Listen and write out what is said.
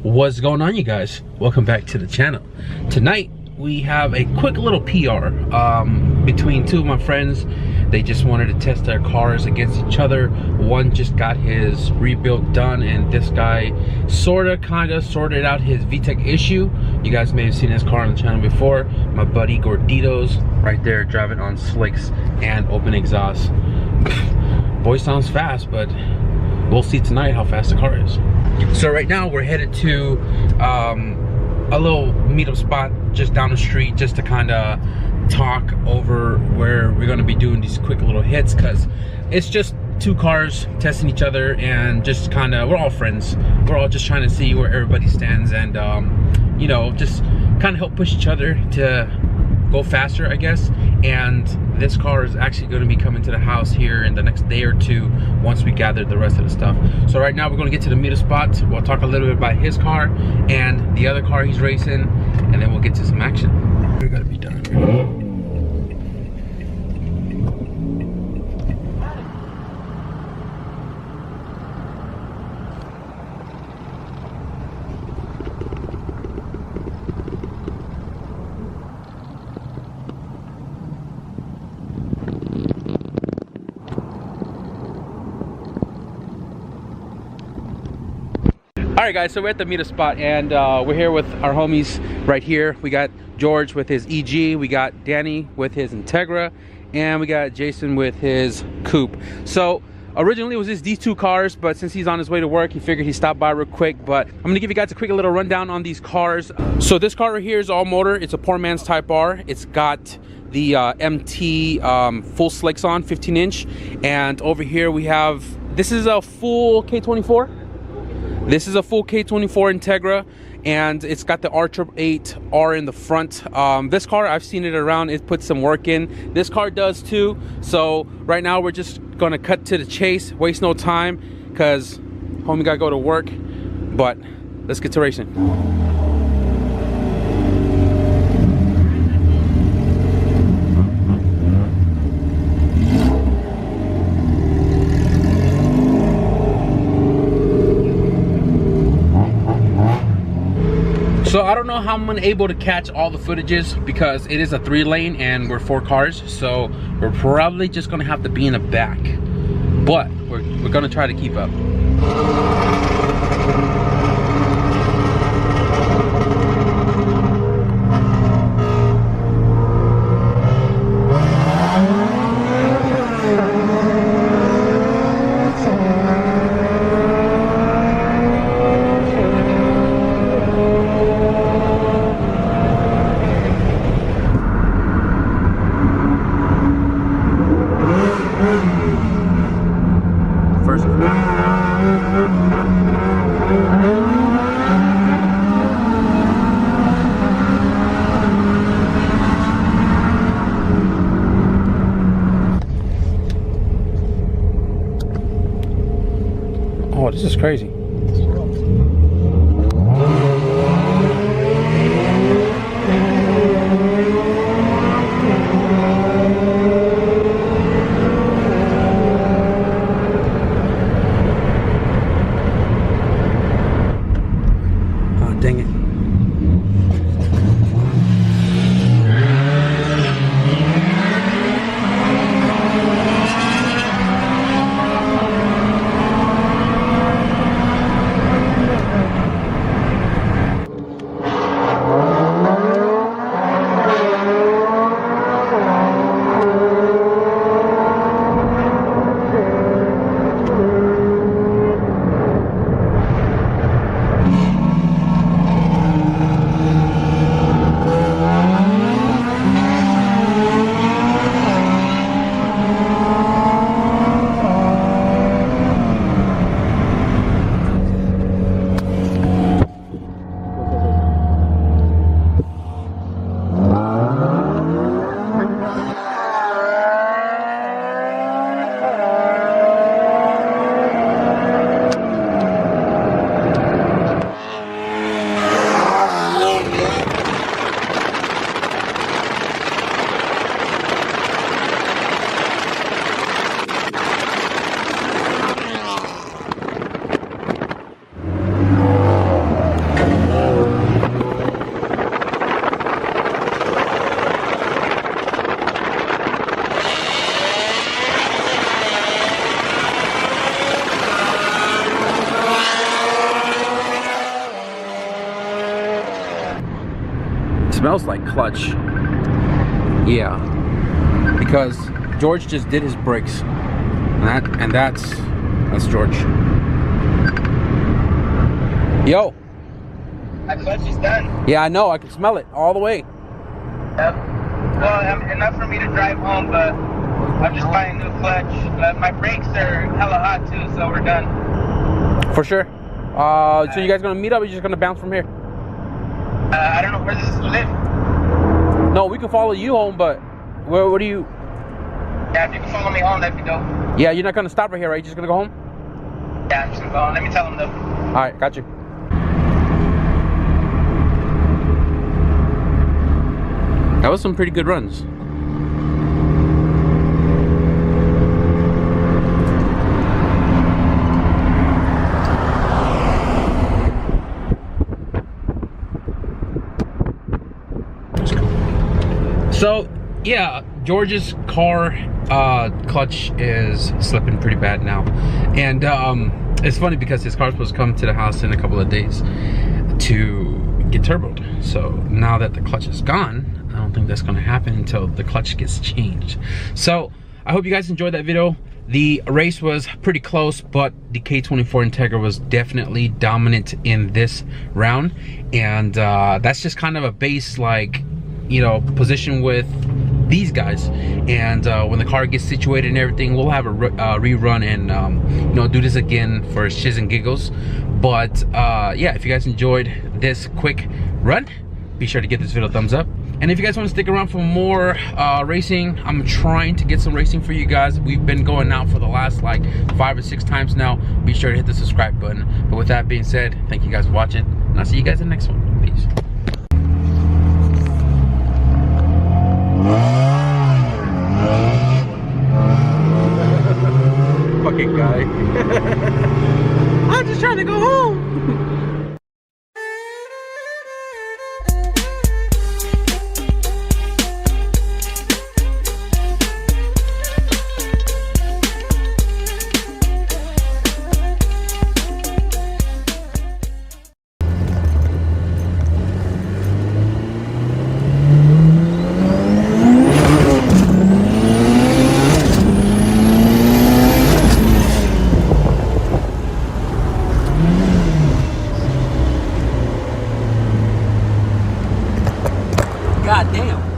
What's going on, you guys? Welcome back to the channel. Tonight we have a quick little PR between two of my friends. They just wanted to test their cars against each other. One just got his rebuild done, and this guy kinda sorted out his VTEC issue. You guys may have seen his car on the channel before. My buddy Gordito's right there driving on slicks and open exhaust. Boy sounds fast, but we'll see tonight how fast the car is. So right now we're headed to a little meetup spot just down the street, just to kind of talk over where we're going to be doing these quick little hits, because it's just two cars testing each other, and just kind of, we're all friends, we're all just trying to see where everybody stands, and you know, just kind of help push each other to go faster, I guess. And this car is actually going to be coming to the house here in the next day or two once we gather the rest of the stuff. So right now we're going to get to the meetup spot. We'll talk a little bit about his car and the other car he's racing, and then we'll get to some action. We gotta be done. Alright guys, so we're at the meetup spot, and we're here with our homies right here. We got George with his EG, we got Danny with his Integra, and we got Jason with his Coupe. So originally it was just these two cars, but since he's on his way to work, he figured he'd stop by real quick. But I'm gonna give you guys a quick little rundown on these cars. So this car right here is all motor. It's a Poorman's Type R. It's got the MT full Lexan 15-inch, and over here we have, this is a full K24. This is a full K24 Integra, and it's got the R888R in the front. This car, I've seen it around, it puts some work in. This car does too. So right now we're just gonna cut to the chase, waste no time, because homie gotta go to work. But let's get to racing. So I don't know how I'm able to catch all the footages, because it is a 3-lane and we're 4 cars, so we're probably just gonna have to be in the back, but we're gonna try to keep up. Oh, this is crazy. Oh, dang it. smells like clutch. Yeah, because George just did his brakes, and that's George. Yo. My clutch is done. Yeah, I know. I can smell it all the way. Yep. Well, enough for me to drive home, but I'm just buying a new clutch. My brakes are hella hot too, so we're done. For sure. So you guys gonna meet up, or you just gonna bounce from here? I don't know, where does this live? No, we can follow you home, but where do you? Yeah, if you can follow me home, that'd be dope. Yeah, you're not gonna stop right here, right? You're just gonna go home? Yeah, I'm just gonna go home. Let me tell them though. All right, got you. That was some pretty good runs. So yeah, George's car clutch is slipping pretty bad now, and it's funny because his car's supposed to come to the house in a couple of days to get turboed. So now that the clutch is gone, I don't think that's going to happen until the clutch gets changed. So I hope you guys enjoyed that video. The race was pretty close, but the K24 Integra was definitely dominant in this round, and that's just kind of a base, like, you know, position with these guys. And when the car gets situated and everything, we'll have a rerun and you know, do this again for shiz and giggles. But yeah, if you guys enjoyed this quick run, be sure to give this video a thumbs up. And if you guys want to stick around for more racing, I'm trying to get some racing for you guys. We've been going out for the last like 5 or 6 times now. Be sure to hit the subscribe button. But with that being said, thank you guys for watching, and I'll see you guys in the next one. Peace. Fucking guy. I'm just trying to go home. God damn.